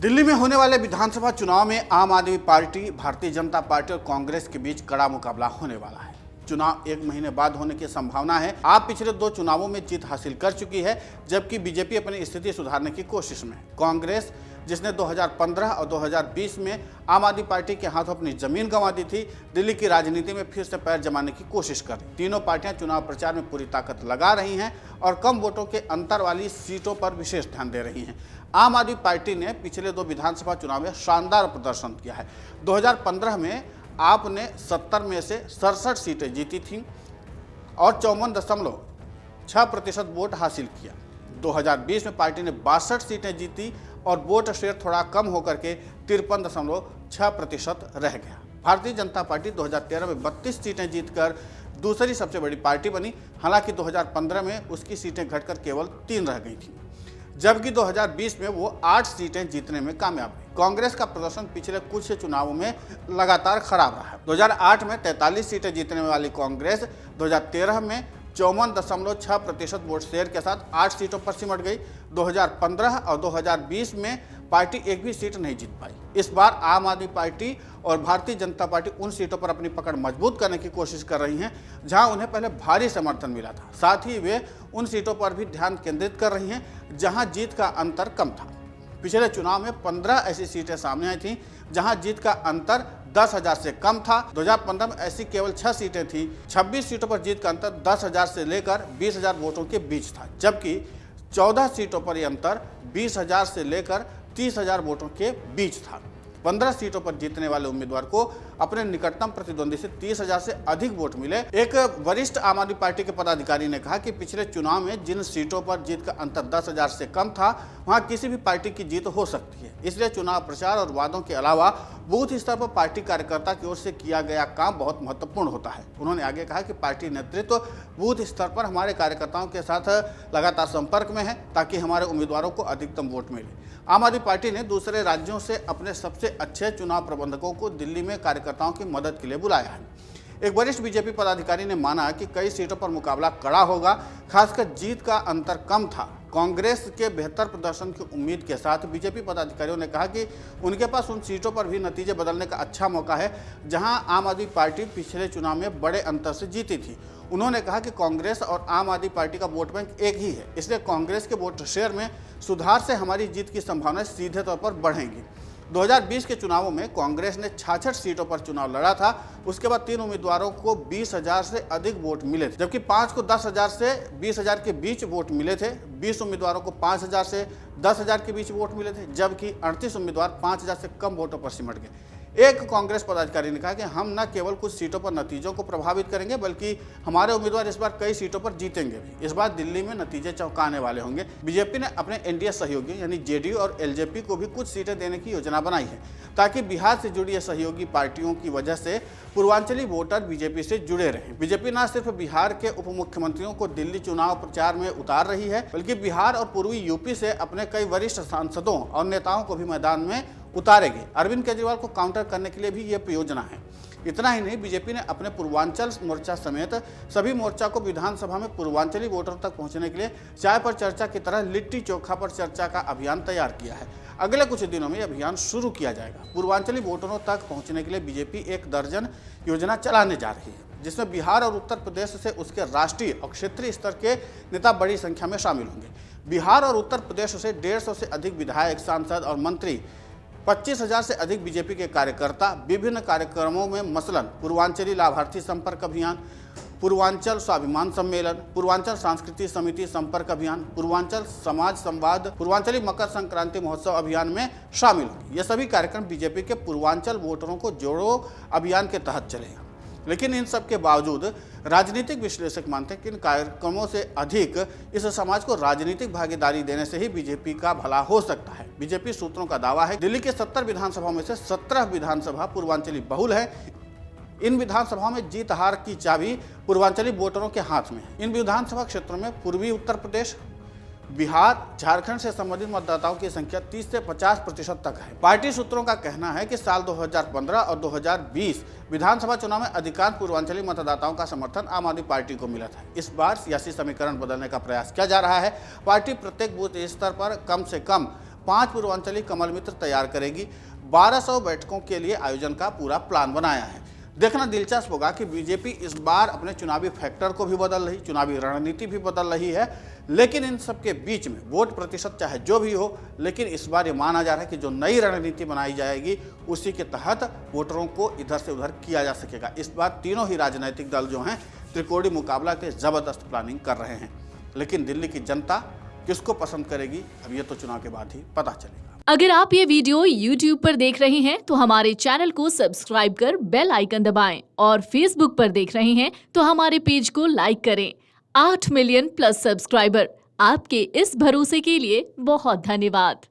दिल्ली में होने वाले विधानसभा चुनाव में आम आदमी पार्टी, भारतीय जनता पार्टी और कांग्रेस के बीच कड़ा मुकाबला होने वाला है। चुनाव एक महीने बाद होने की संभावना है। आप पिछले 2 चुनावों में जीत हासिल कर चुकी है, जबकि बीजेपी अपनी स्थिति सुधारने की कोशिश में है। कांग्रेस, जिसने 2015 और 2020 में आम आदमी पार्टी के हाथों अपनी जमीन गंवा दी थी, दिल्ली की राजनीति में फिर से पैर जमाने की कोशिश कर रही। तीनों पार्टियां चुनाव प्रचार में पूरी ताकत लगा रही हैं और कम वोटों के अंतर वाली सीटों पर विशेष ध्यान दे रही हैं। आम आदमी पार्टी ने पिछले 2 विधानसभा चुनाव में शानदार प्रदर्शन किया है। 2015 में आपने 70 में से 67 सीटें जीती थीं और 54.6% वोट हासिल किया। 2020 में पार्टी ने 62 सीटें जीती और वोट शेयर थोड़ा कम होकर के 53.6% रह गया। भारतीय जनता पार्टी 2013 में 32 सीटें जीतकर दूसरी सबसे बड़ी पार्टी बनी। हालांकि 2015 में उसकी सीटें घटकर केवल 3 रह गई थीं, जबकि 2020 में वो 8 सीटें जीतने में कामयाब हुई। कांग्रेस का प्रदर्शन पिछले कुछ चुनावों में लगातार खराब रहा है। 2008 में 43 सीटें जीतने वाली कांग्रेस 2013 में 54.6% वोट शेयर के साथ 8 सीटों पर सिमट गई। 2015 और 2020 में पार्टी एक भी सीट नहीं जीत पाई। इस बार आम आदमी पार्टी और भारतीय जनता पार्टी उन सीटों पर अपनी पकड़ मजबूत करने की कोशिश कर रही हैं जहां उन्हें पहले भारी समर्थन मिला था। साथ ही वे उन सीटों पर भी ध्यान केंद्रित कर रही हैं जहां जीत का अंतर कम था। पिछले चुनाव में 15 ऐसी सीटें सामने आई थीं जहां जीत का अंतर 10,000 से कम था। 2015 में ऐसी केवल 6 सीटें थीं। 26 सीटों पर जीत का अंतर 10,000 से लेकर 20,000 वोटों के बीच था, जबकि 14 सीटों पर यह अंतर 20,000 से लेकर 30,000 वोटों के बीच था। 15 सीटों पर जीतने वाले उम्मीदवार को अपने निकटतम प्रतिद्वंदी से 30,000 से अधिक वोट मिले। एक वरिष्ठ आम आदमी पार्टी के पदाधिकारी ने कहा कि पिछले चुनाव में जिन सीटों पर जीत का अंतर 10,000 से कम था, वहां किसी भी पार्टी की जीत हो सकती है। इसलिए चुनाव प्रचार और वादों के अलावा बूथ स्तर पर पार्टी कार्यकर्ता की ओर से किया गया काम बहुत महत्वपूर्ण होता है। उन्होंने आगे कहा कि पार्टी नेतृत्व बूथ स्तर पर हमारे कार्यकर्ताओं के साथ लगातार संपर्क में है ताकि हमारे उम्मीदवारों को अधिकतम वोट मिले। आम आदमी पार्टी ने दूसरे राज्यों से अपने सबसे अच्छे चुनाव प्रबंधकों को दिल्ली में कार्यकर्ताओं की मदद के लिए बुलाया है। एक वरिष्ठ बीजेपी पदाधिकारी ने माना कि कई सीटों पर मुकाबला कड़ा होगा, खासकर जीत का अंतर कम था। कांग्रेस के बेहतर प्रदर्शन की उम्मीद के साथ बीजेपी पदाधिकारियों ने कहा कि उनके पास उन सीटों पर भी नतीजे बदलने का अच्छा मौका है जहां आम आदमी पार्टी पिछले चुनाव में बड़े अंतर से जीती थी। उन्होंने कहा कि कांग्रेस और आम आदमी पार्टी का वोट बैंक एक ही है, इसलिए कांग्रेस के वोट शेयर में सुधार से हमारी जीत की संभावनाएं सीधे तौर पर बढ़ेंगी। 2020 के चुनावों में कांग्रेस ने 66 सीटों पर चुनाव लड़ा था। उसके बाद 3 उम्मीदवारों को 20,000 से अधिक वोट मिले थे, जबकि 5 को 10,000 से 20,000 के बीच वोट मिले थे। 20 उम्मीदवारों को 5,000 से 10,000 के बीच वोट मिले थे, जबकि 38 उम्मीदवार 5,000 से कम वोटों पर सिमट गए। एक कांग्रेस पदाधिकारी ने कहा कि हम न केवल कुछ सीटों पर नतीजों को प्रभावित करेंगे, बल्कि हमारे उम्मीदवार इस बार कई सीटों पर जीतेंगे भी। इस बार दिल्ली में नतीजे चौंकाने वाले होंगे। बीजेपी ने अपने एनडीए सहयोगी यानी जेडीयू और एलजेपी को भी कुछ सीटें देने की योजना बनाई है, ताकि बिहार से जुड़ी सहयोगी पार्टियों की वजह से पूर्वांचली वोटर बीजेपी से जुड़े रहें। बीजेपी न सिर्फ बिहार के उप मुख्यमंत्रियों को दिल्ली चुनाव प्रचार में उतार रही है, बल्कि बिहार और पूर्वी यूपी से अपने कई वरिष्ठ सांसदों और नेताओं को भी मैदान में उतारेगी। अरविंद केजरीवाल को काउंटर करने के लिए भी ये योजना है। इतना ही नहीं, बीजेपी ने अपने पूर्वांचल मोर्चा समेत सभी मोर्चा को विधानसभा में पूर्वांचली वोटरों तक पहुंचने के लिए चाय पर चर्चा की तरह लिट्टी चोखा पर चर्चा का अभियान तैयार किया है। अगले कुछ दिनों में अभियान शुरू किया जाएगा। पूर्वांचली वोटरों तक पहुंचने के लिए बीजेपी 1 दर्जन योजना चलाने जा रही है, जिसमें बिहार और उत्तर प्रदेश से उसके राष्ट्रीय और क्षेत्रीय स्तर के नेता बड़ी संख्या में शामिल होंगे। बिहार और उत्तर प्रदेश से 150 से अधिक विधायक, सांसद और मंत्री, 25,000 से अधिक बीजेपी के कार्यकर्ता विभिन्न कार्यक्रमों में, मसलन पूर्वांचली लाभार्थी संपर्क अभियान, पूर्वांचल स्वाभिमान सम्मेलन, पूर्वांचल सांस्कृतिक समिति संपर्क अभियान, पूर्वांचल समाज संवाद, पूर्वांचली मकर संक्रांति महोत्सव अभियान में शामिल होंगे। ये सभी कार्यक्रम बीजेपी के पूर्वांचल वोटरों को जोड़ो अभियान के तहत चलेगा। लेकिन इन सब के बावजूद राजनीतिक विश्लेषक मानते हैं कि इन कार्यक्रमों से अधिक इस समाज को राजनीतिक भागीदारी देने से ही बीजेपी का भला हो सकता है। बीजेपी सूत्रों का दावा है दिल्ली के 70 विधानसभाओं में से 17 विधानसभा पूर्वांचली बहुल है। इन विधानसभाओं में जीत हार की चाबी पूर्वांचली वोटरों के हाथ में है। इन विधानसभा क्षेत्रों में पूर्वी उत्तर प्रदेश, बिहार, झारखंड से संबंधित मतदाताओं की संख्या 30 से 50% तक है। पार्टी सूत्रों का कहना है कि साल 2015 और 2020 विधानसभा चुनाव में अधिकांश पूर्वांचली मतदाताओं का समर्थन आम आदमी पार्टी को मिला था। इस बार सियासी समीकरण बदलने का प्रयास किया जा रहा है। पार्टी प्रत्येक बूथ स्तर पर कम से कम 5 पूर्वांचली कमल मित्र तैयार करेगी। 1200 बैठकों के लिए आयोजन का पूरा प्लान बनाया है। देखना दिलचस्प होगा कि बीजेपी इस बार अपने चुनावी फैक्टर को भी बदल रही, चुनावी रणनीति भी बदल रही है, लेकिन इन सबके बीच में वोट प्रतिशत चाहे जो भी हो, लेकिन इस बार ये माना जा रहा है कि जो नई रणनीति बनाई जाएगी उसी के तहत वोटरों को इधर से उधर किया जा सकेगा। इस बार तीनों ही राजनीतिक दल जो हैं त्रिकोणीय मुकाबला के जबरदस्त प्लानिंग कर रहे हैं, लेकिन दिल्ली की जनता किसको पसंद करेगी अब ये तो चुनाव के बाद ही पता चलेगा। अगर आप ये वीडियो YouTube पर देख रहे हैं तो हमारे चैनल को सब्सक्राइब कर बेल आइकन दबाएं और Facebook पर देख रहे हैं तो हमारे पेज को लाइक करें। 8 मिलियन प्लस सब्सक्राइबर, आपके इस भरोसे के लिए बहुत धन्यवाद।